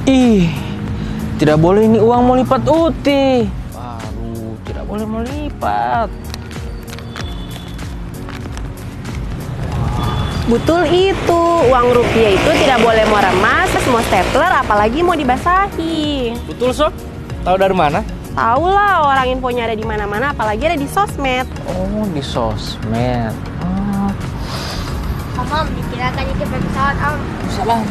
Ih, tidak boleh ini uang mau lipat Uti. Aduh, tidak boleh mau lipat. Betul itu, uang rupiah itu tidak boleh mau remas, mau stapler, apalagi mau dibasahi. Betul, Sob? Tahu dari mana? Tahu lah, orang infonya ada di mana-mana, apalagi ada di sosmed. Oh, di sosmed. Om, dikirakan itu pesawat Om. Salah.